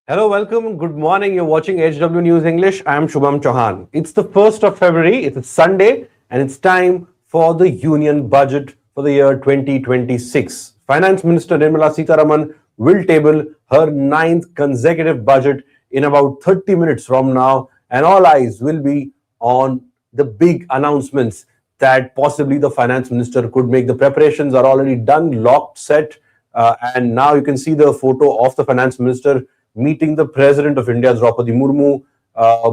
Hello, welcome. Good morning. You're watching HW News English. I am Shubham Chauhan. It's the 1st of February. It's a Sunday, and it's time for the Union Budget for the year 2026. Finance Minister Nirmala Sitharaman will table her ninth consecutive budget in about 30 minutes from now, and all eyes will be on the big announcements that possibly the finance minister could make. The preparations are already done, locked, set, and now you can see the photo of the finance minister meeting the President of India, Draupadi Murmu,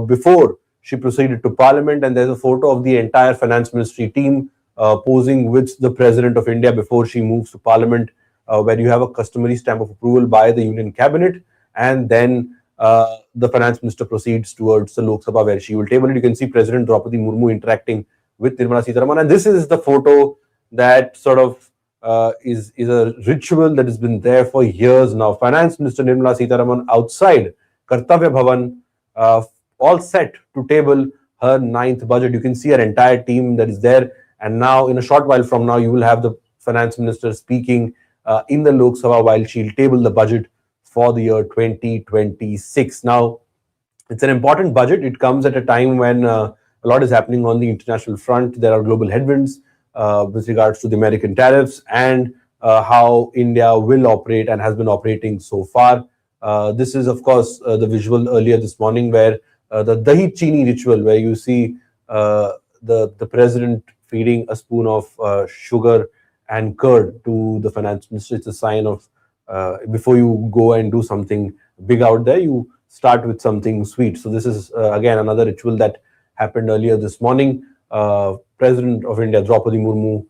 before she proceeded to Parliament. And there's a photo of the entire Finance Ministry team posing with the President of India before she moves to Parliament, where you have a customary stamp of approval by the Union Cabinet. And then the Finance Minister proceeds towards the Lok Sabha, where she will table it. You can see President Draupadi Murmu interacting with Nirmala Sitharaman. And this is the photo that sort of is a ritual that has been there for years now. Finance Minister Nirmala Sitharaman outside Kartavya Bhavan, all set to table her ninth budget. You can see her entire team that is there. And now, in a short while from now, you will have the Finance Minister speaking in the Lok Sabha while she'll table the budget for the year 2026. Now, it's an important budget. It comes at a time when a lot is happening on the international front. There are global headwinds with regards to the American tariffs and how India will operate and has been operating so far. This is, of course, the visual earlier this morning where the Dahi Chini ritual, where you see the president feeding a spoon of sugar and curd to the finance minister. It's a sign of before you go and do something big out there, you start with something sweet. So this is, again, another ritual that happened earlier this morning. President of India, Draupadi Murmu,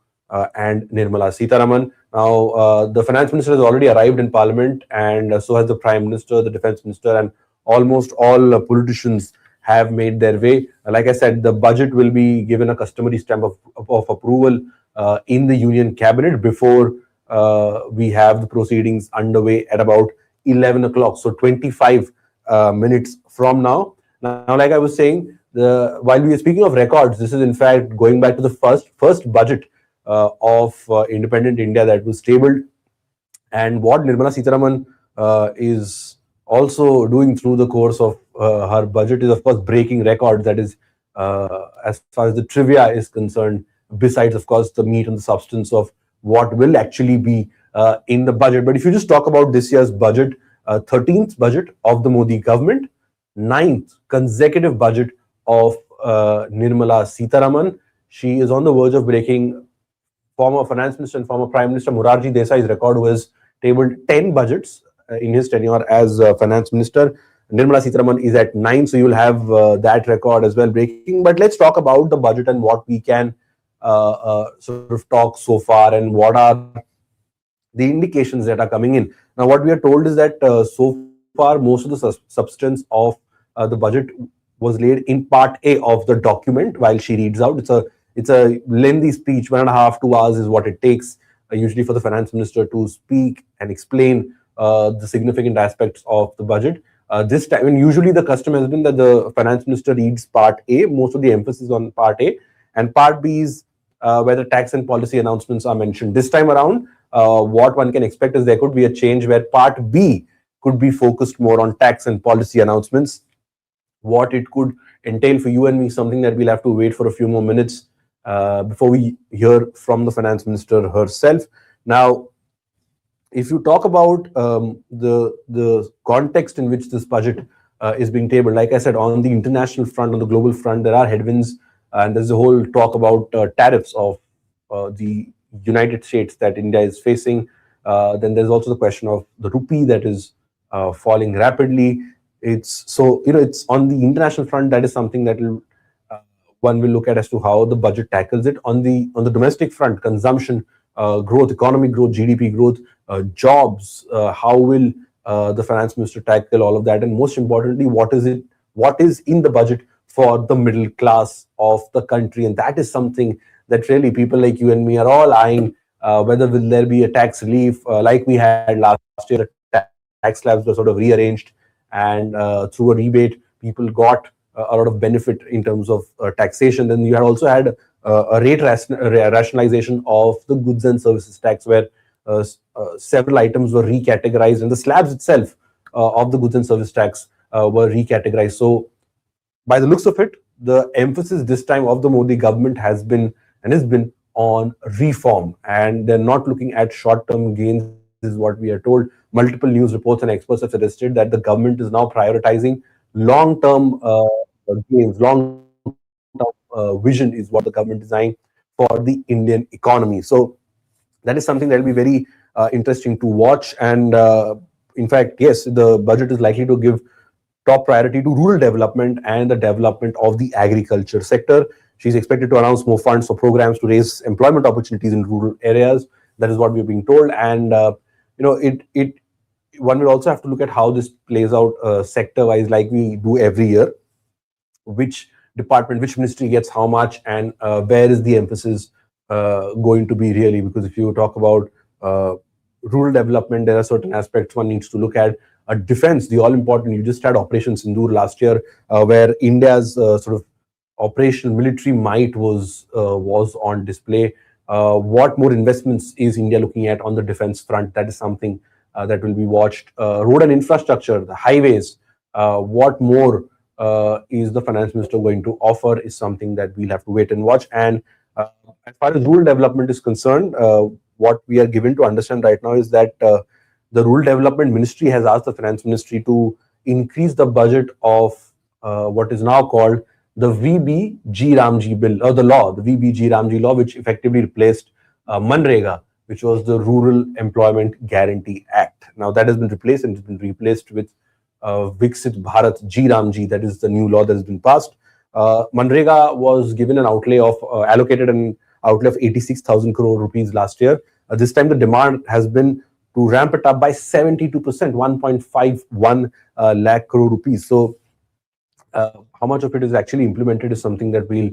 and Nirmala Sitharaman. Now, the finance minister has already arrived in Parliament, and so has the Prime Minister, the Defence Minister, and almost all politicians have made their way. Like I said, the budget will be given a customary stamp of approval in the Union Cabinet before we have the proceedings underway at about 11 o'clock. So 25 minutes from now. Now, like I was saying, while we are speaking of records, this is in fact going back to the first budget of independent India that was tabled. And what Nirmala Sitharaman is also doing through the course of her budget is, of course, breaking records. That is, as far as the trivia is concerned, besides, of course, the meat and the substance of what will actually be in the budget. But if you just talk about this year's budget, 13th budget of the Modi government, 9th consecutive budget of Nirmala Sitharaman. She is on the verge of breaking former finance minister and former prime minister Morarji Desai's record, who has tabled 10 budgets in his tenure as finance minister. Nirmala Sitharaman is at 9, so you'll have that record as well breaking. But let's talk about the budget and what we can sort of talk so far and what are the indications that are coming in. Now, what we are told is that so far, most of the substance of the budget was laid in part A of the document while she reads out. It's a lengthy speech, 1.5 to 2 hours is what it takes usually for the finance minister to speak and explain the significant aspects of the budget. This time, and usually the custom has been that the finance minister reads part A, most of the emphasis on part A, and part B is where the tax and policy announcements are mentioned. This time around, what one can expect is there could be a change where part B could be focused more on tax and policy announcements. What it could entail for you and me, something that we'll have to wait for a few more minutes before we hear from the finance minister herself. Now, if you talk about the context in which this budget is being tabled, like I said, on the international front, on the global front, there are headwinds, and there's a whole talk about tariffs of the United States that India is facing. Then there's also the question of the rupee that is falling rapidly. It's on the international front. That is something that one will look at as to how the budget tackles it. On the domestic front, consumption growth, economic growth, GDP growth, jobs. How will the finance minister tackle all of that? And most importantly, what is in the budget for the middle class of the country? And that is something that really people like you and me are all eyeing. Whether will there be a tax relief like we had last year? The tax slabs were sort of rearranged, and through a rebate, people got a lot of benefit in terms of taxation. Then you had also had a rate rationalization of the goods and services tax, where several items were recategorized, and the slabs itself of the goods and service tax were recategorized. So by the looks of it, the emphasis this time of the Modi government has been and has been on reform, and they're not looking at short-term gains, is what we are told. Multiple news reports and experts have suggested that the government is now prioritizing long-term gains, long-term vision is what the government is designing for the Indian economy. So that is something that will be very interesting to watch. And in fact, yes, the budget is likely to give top priority to rural development and the development of the agriculture sector. She's expected to announce more funds for programs to raise employment opportunities in rural areas. That is what we're being told. And it one will also have to look at how this plays out sector wise, like we do every year. Which department, which ministry gets how much, and where is the emphasis going to be really? Because if you talk about rural development, there are certain aspects one needs to look at. Defense, the all important. You just had Operation Sindoor last year, where India's sort of operational military might was on display. What more investments is India looking at on the defense front? That is something that will be watched. Road and infrastructure, the highways. What more is the finance minister going to offer? Is something that we'll have to wait and watch. And as far as rural development is concerned, what we are given to understand right now is that the Rural Development Ministry has asked the Finance Ministry to increase the budget of what is now called the VBG Ramji bill, or the law, the VBG Ramji law, which effectively replaced Manrega, which was the Rural Employment Guarantee Act. Now that has been replaced, and it's been replaced with Viksit Bharat G Ramji. That is the new law that has been passed. Manrega was given an outlay of allocated an outlay of 86,000 crore rupees last year. This time the demand has been to ramp it up by 72%, 1.51 lakh crore rupees. So how much of it is actually implemented is something that we'll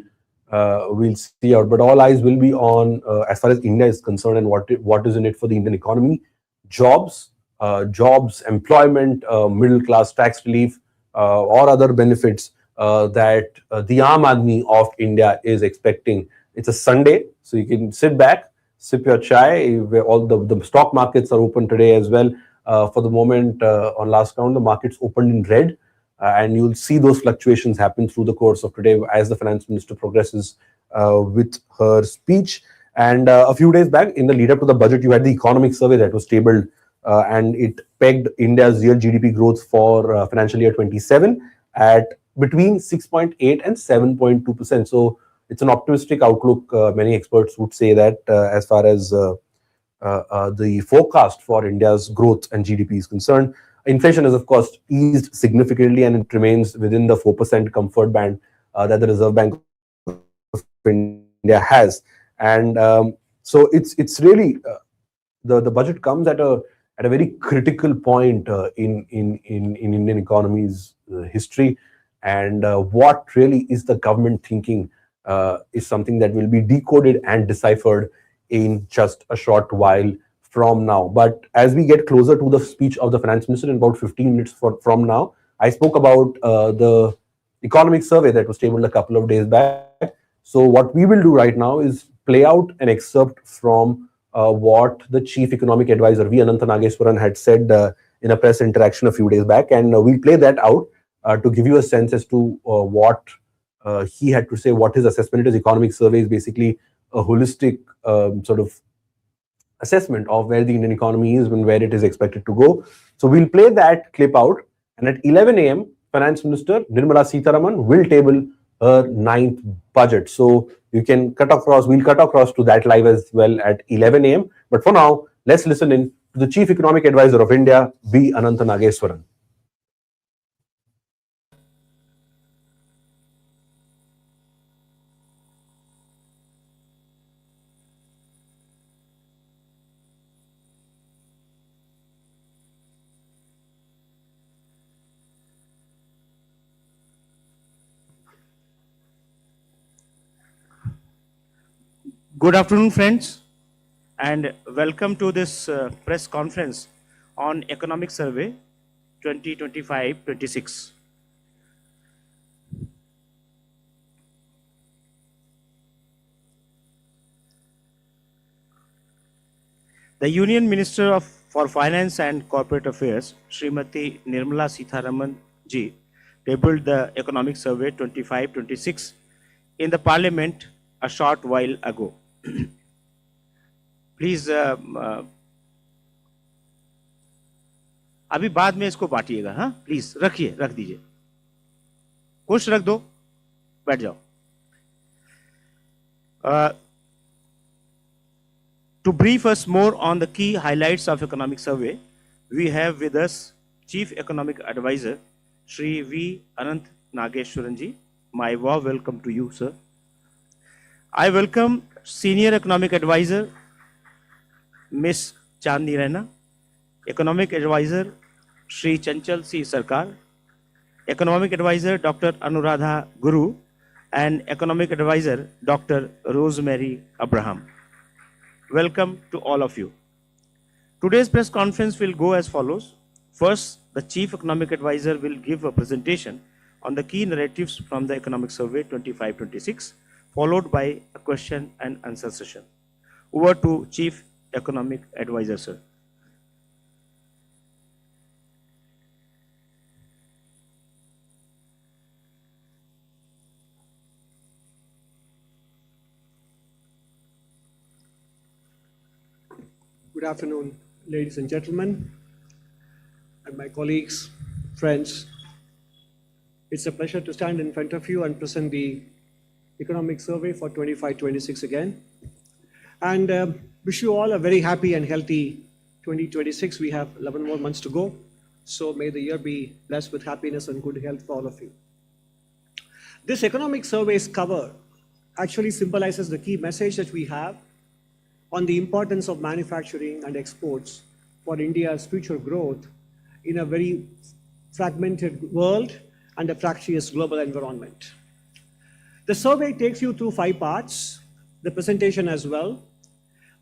see out. But all eyes will be on as far as India is concerned, and what is in it for the Indian economy. Jobs, employment, middle class tax relief, or other benefits that the Aam Aadmi of India is expecting. It's a Sunday, so you can sit back, sip your chai. Where all the stock markets are open today as well. For the moment, on last count, the markets opened in red. And you'll see those fluctuations happen through the course of today as the finance minister progresses with her speech. And a few days back, in the lead up to the budget, you had the economic survey that was tabled, and it pegged India's real GDP growth for financial year 27 at between 6.8 and 7.2%. So it's an optimistic outlook. Many experts would say that as far as the forecast for India's growth and GDP is concerned. Inflation has, of course, eased significantly, and it remains within the 4% comfort band that the Reserve Bank of India has. And so it's really the budget comes at a very critical point in Indian economy's history. And what really is the government thinking is something that will be decoded and deciphered in just a short while from now. But as we get closer to the speech of the finance minister in about 15 minutes from now, I spoke about the economic survey that was tabled a couple of days back. So what we will do right now is play out an excerpt from what the chief economic advisor V. Anantha Nageswaran had said in a press interaction a few days back, and we'll play that out to give you a sense as to what he had to say, what his assessment is. Economic survey is basically a holistic sort of assessment of where the Indian economy is and where it is expected to go. So we'll play that clip out, and at 11 a.m., Finance Minister Nirmala Sitharaman will table her ninth budget. So you can we'll cut across to that live as well at 11 a.m. But for now, let's listen in to the Chief Economic Advisor of India, V. Anantha Nageswaran. Good afternoon, friends, and welcome to this press conference on Economic Survey 2025-26. The Union Minister of for Finance and Corporate Affairs, Srimati Nirmala Sitharaman ji, tabled the Economic Survey 25-26 in the Parliament a short while ago. Please, अभी बाद में इसको बांटिएगा, हाँ please रखिए, रख दीजिए, कुछ रख दो, बैठ जाओ. To brief us more on the key highlights of economic survey, we have with us Chief Economic Advisor Shri V. Anant Nageshwaran ji. My warm welcome to you, sir. I welcome Senior Economic Advisor Miss Chandni Raina, Economic Advisor Shri Chanchal C. Sarkar, Economic Advisor Dr. Anuradha Guru, and Economic Advisor Dr. Rosemary Abraham. Welcome to all of you. Today's press conference will go as follows. First, the Chief Economic Advisor will give a presentation on the key narratives from the Economic Survey 25-26, followed by a question and answer session. Over to Chief Economic Advisor, sir. Good afternoon, ladies and gentlemen, and my colleagues, friends. It's a pleasure to stand in front of you and present the Economic Survey for 25-26 again. And wish you all a very happy and healthy 2026. We have 11 more months to go. So may the year be blessed with happiness and good health for all of you. This Economic Survey's cover actually symbolizes the key message that we have on the importance of manufacturing and exports for India's future growth in a very fragmented world and a fractious global environment. The survey takes you through 5 parts, the presentation as well,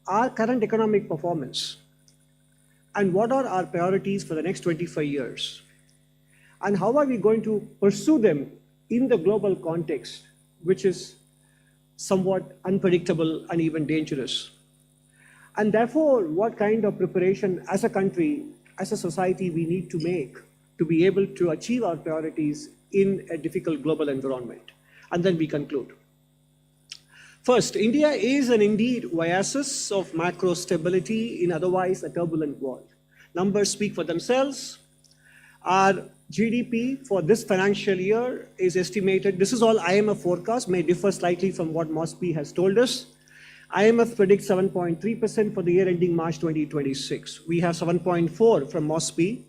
our current economic performance, and what are our priorities for the next 25 years, and how are we going to pursue them in the global context, which is somewhat unpredictable and even dangerous. And therefore, what kind of preparation as a country, as a society, we need to make to be able to achieve our priorities in a difficult global environment. And then we conclude. First, India is an indeed oasis of macro stability in otherwise a turbulent world. Numbers speak for themselves. Our GDP for this financial year is estimated, this is all IMF forecast, may differ slightly from what MOSPI has told us. IMF predicts 7.3% for the year ending March 2026. We have 7.4 from MOSPI.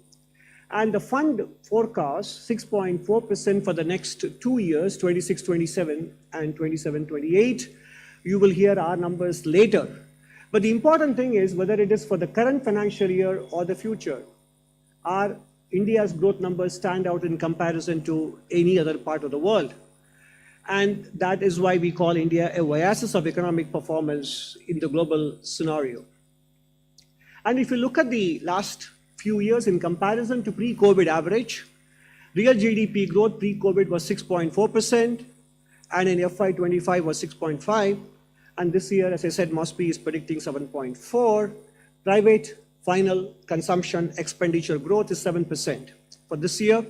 And the fund forecasts 6.4% for the next 2 years, 26-27 and 27-28. You will hear our numbers later. But the important thing is whether it is for the current financial year or the future, our India's growth numbers stand out in comparison to any other part of the world. And that is why we call India a oasis of economic performance in the global scenario. And if you look at the last few years in comparison to pre-COVID average, real GDP growth pre-COVID was 6.4%, and in FY25 was 6.5%. And this year, as I said, MOSPI is predicting 7.4%. Private final consumption expenditure growth is 7% for this year,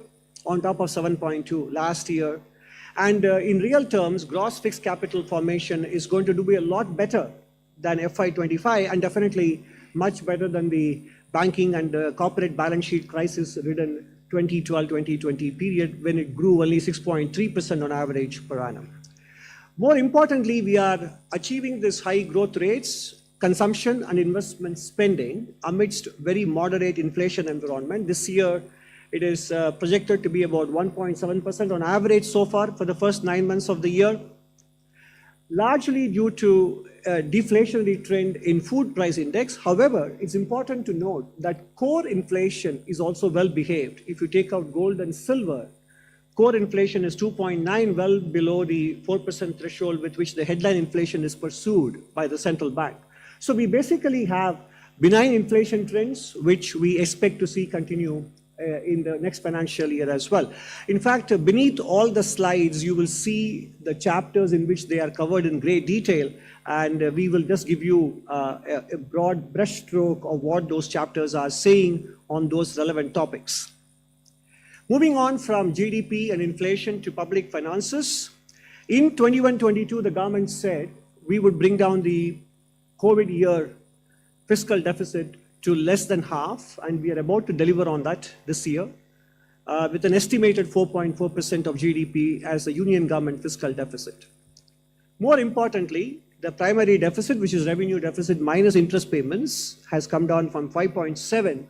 on top of 7.2% last year. And in real terms, gross fixed capital formation is going to be a lot better than FY25 and definitely much better than the banking and corporate balance sheet crisis-ridden 2012-2020 period when it grew only 6.3% on average per annum. More importantly, we are achieving this high growth rates, consumption and investment spending amidst very moderate inflation environment. This year, it is projected to be about 1.7% on average so far for the first 9 months of the year, largely due to a deflationary trend in food price index. However, it's important to note that core inflation is also well behaved. If you take out gold and silver, core inflation is 2.9, well below the 4% threshold with which the headline inflation is pursued by the central bank. So we basically have benign inflation trends, which we expect to see continue in the next financial year as well. In fact, beneath all the slides, you will see the chapters in which they are covered in great detail, and we will just give you a broad brushstroke of what those chapters are saying on those relevant topics. Moving on from GDP and inflation to public finances, in 21-22, the government said we would bring down the COVID year fiscal deficit to less than half, and we are about to deliver on that this year, with an estimated 4.4% of GDP as the union government fiscal deficit. More importantly, the primary deficit, which is revenue deficit minus interest payments, has come down from 5.7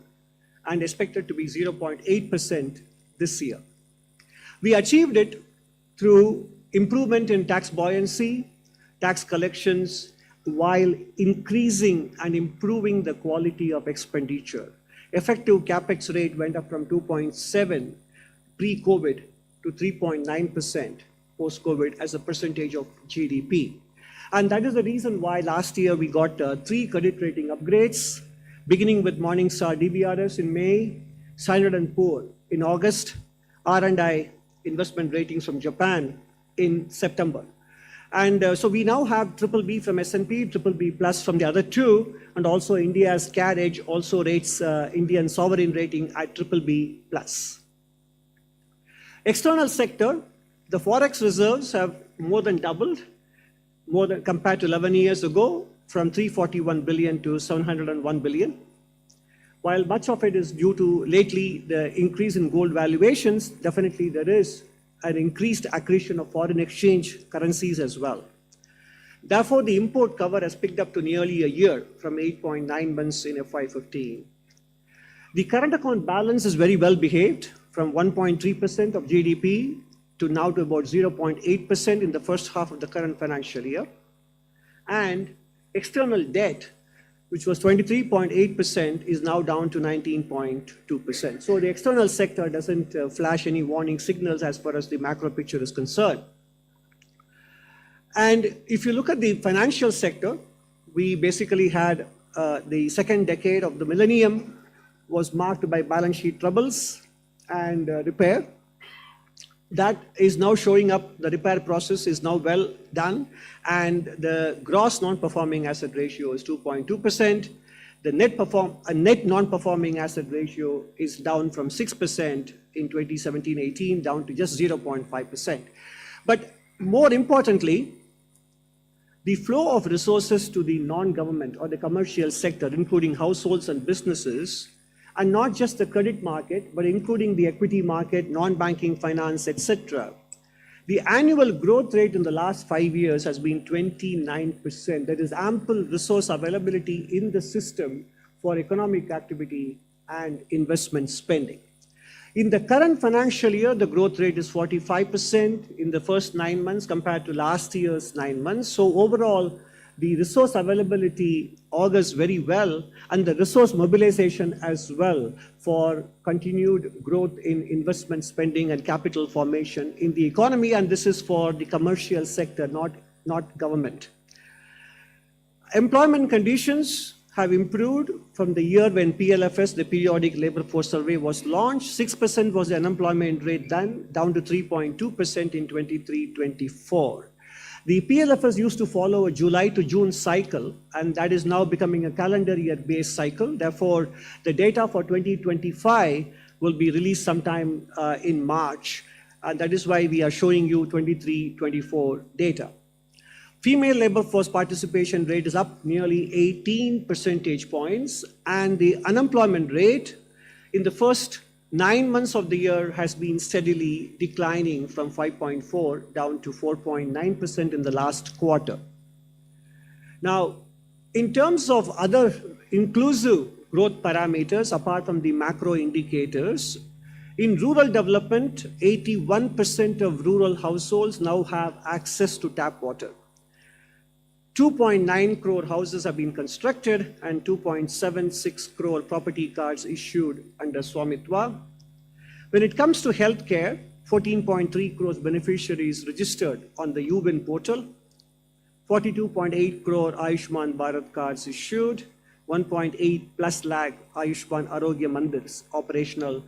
and expected to be 0.8% this year. We achieved it through improvement in tax buoyancy, tax collections, while increasing and improving the quality of expenditure. Effective capex rate went up from 2.7 pre-COVID to 3.9% post-COVID as a percentage of GDP. And that is the reason why last year we got 3 credit rating upgrades, beginning with Morningstar DBRS in May, Standard & Poor in August, R&I investment ratings from Japan in September. And so we now have BBB from S&P, BBB plus from the other two, and also India's CAD Edge also rates Indian sovereign rating at BBB plus. External sector, the forex reserves have more than doubled, compared to 11 years ago, from 341 billion to 701 billion. While much of it is due to lately the increase in gold valuations, definitely there is an increased accretion of foreign exchange currencies as well. Therefore, the import cover has picked up to nearly a year from 8.9 months in FY15. The current account balance is very well behaved, from 1.3% of GDP to now to about 0.8% in the first half of the current financial year. And external debt, which was 23.8%, is now down to 19.2%. So the external sector doesn't flash any warning signals as far as the macro picture is concerned. And if you look at the financial sector, we basically had the second decade of the millennium was marked by balance sheet troubles and repair. That is now showing up. The repair process is now well done, and the gross non-performing asset ratio is 2.2%. The net non-performing asset ratio is down from 6% in 2017-18 down to just 0.5%. But more importantly, the flow of resources to the non-government or the commercial sector, including households and businesses, and not just the credit market, but including the equity market, non-banking finance, etc. The annual growth rate in the last 5 years has been 29%. There is ample resource availability in the system for economic activity and investment spending. In the current financial year, the growth rate is 45% in the first 9 months compared to last year's 9 months. So overall, the resource availability augurs very well, and the resource mobilization as well for continued growth in investment spending and capital formation in the economy, and this is for the commercial sector, not government. Employment conditions have improved from the year when PLFS, the Periodic Labor Force Survey, was launched. 6% was the unemployment rate then, down to 3.2% in 23-24. The PLFS used to follow a July to June cycle, and that is now becoming a calendar year-based cycle. Therefore, the data for 2025 will be released sometime in March, and that is why we are showing you 23-24 data. Female labor force participation rate is up nearly 18 percentage points, and the unemployment rate in the first 9 months of the year has been steadily declining from 5.4 down to 4.9% in the last quarter. Now, in terms of other inclusive growth parameters, apart from the macro indicators, in rural development, 81% of rural households now have access to tap water. 2.9 crore houses have been constructed and 2.76 crore property cards issued under Swamitwa. When it comes to healthcare, 14.3 crores beneficiaries registered on the UWIN portal, 42.8 crore Ayushman Bharat cards issued, 1.8 plus lakh Ayushman Arogya Mandirs operational,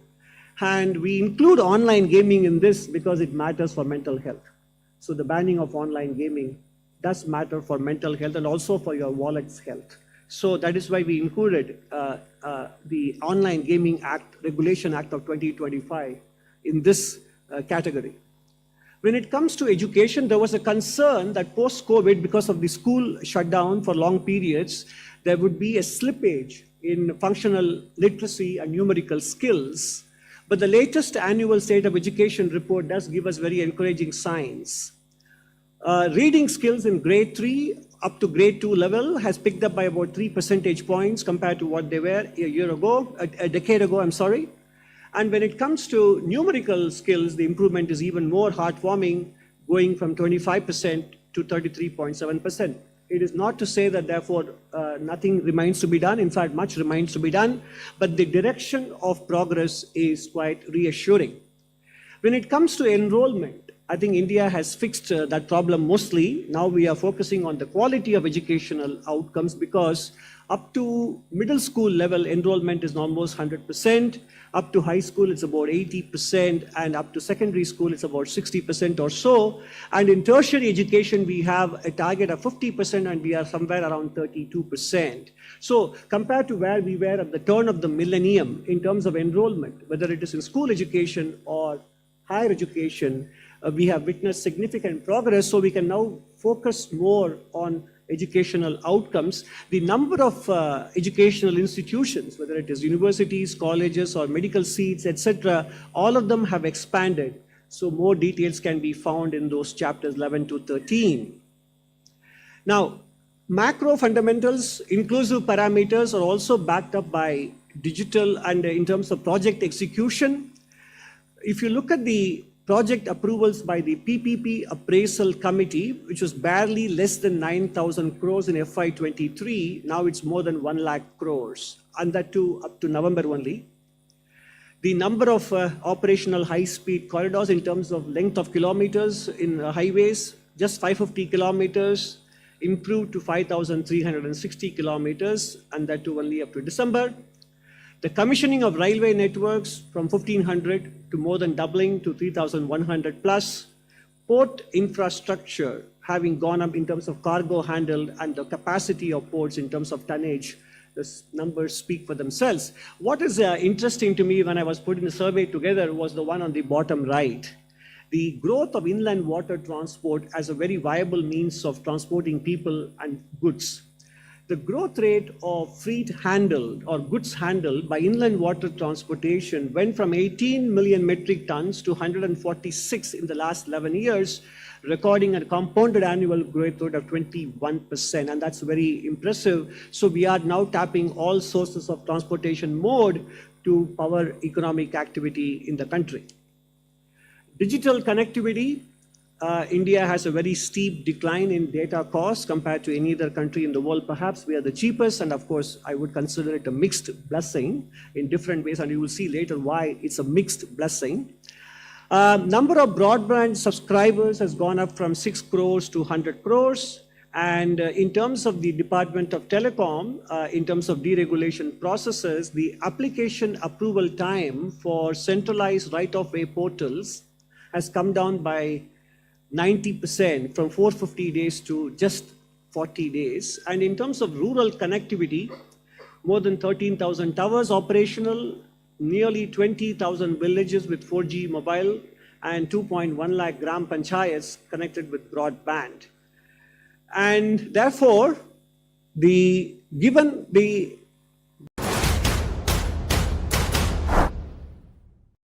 And we include online gaming in this because it matters for mental health. So the banning of online gaming does matter for mental health and also for your wallet's health. So that is why we included the Online Gaming Act, Regulation Act of 2025 in this category. When it comes to education, there was a concern that post-COVID, because of the school shutdown for long periods, there would be a slippage in functional literacy and numerical skills. But the latest annual State of Education report does give us very encouraging signs. Reading skills in grade 3 up to grade 2 level has picked up by about 3 percentage points compared to what they were a decade ago, I'm sorry. And when it comes to numerical skills, the improvement is even more heartwarming, going from 25% to 33.7%. It is not to say that therefore nothing remains to be done. In fact, much remains to be done, but the direction of progress is quite reassuring. When it comes to enrollment, I think India has fixed that problem mostly. Now we are focusing on the quality of educational outcomes because up to middle school level, enrollment is almost 100%. Up to high school, it's about 80%. And up to secondary school, it's about 60% or so. And in tertiary education, we have a target of 50%, and we are somewhere around 32%. So compared to where we were at the turn of the millennium in terms of enrollment, whether it is in school education or higher education, we have witnessed significant progress. So we can now focus more on educational outcomes. The number of educational institutions, whether it is universities, colleges, or medical seats, etc., all of them have expanded. So more details can be found in those chapters 11 to 13. Now, macro fundamentals, inclusive parameters are also backed up by digital and in terms of project execution. If you look at the project approvals by the PPP Appraisal Committee, which was barely less than 9,000 crores in FY23. Now it's more than 1 lakh crores, and that too up to November only. The number of operational high-speed corridors in terms of length of kilometers in highways, just 550 kilometers, improved to 5,360 kilometers, and that too only up to December. The commissioning of railway networks from 1,500 to more than doubling to 3,100 plus. Port infrastructure having gone up in terms of cargo handled and the capacity of ports in terms of tonnage. The numbers speak for themselves. What is interesting to me when I was putting the survey together was the one on the bottom right. The growth of inland water transport as a very viable means of transporting people and goods. The growth rate of freight handled or goods handled by inland water transportation went from 18 million metric tons to 146 in the last 11 years, recording a compounded annual growth rate of 21%, and that's very impressive. So we are now tapping all sources of transportation mode to power economic activity in the country. Digital connectivity. India has a very steep decline in data costs compared to any other country in the world. Perhaps we are the cheapest, and of course, I would consider it a mixed blessing in different ways, and you will see later why it's a mixed blessing. Number of broadband subscribers has gone up from 6 crores to 100 crores. And in terms of the Department of Telecom, in terms of deregulation processes, the application approval time for centralized right-of-way portals has come down by 90% from 450 days to just 40 days. And in terms of rural connectivity, more than 13,000 towers operational, nearly 20,000 villages with 4G mobile, and 2.1 lakh gram panchayats connected with broadband. And therefore, given the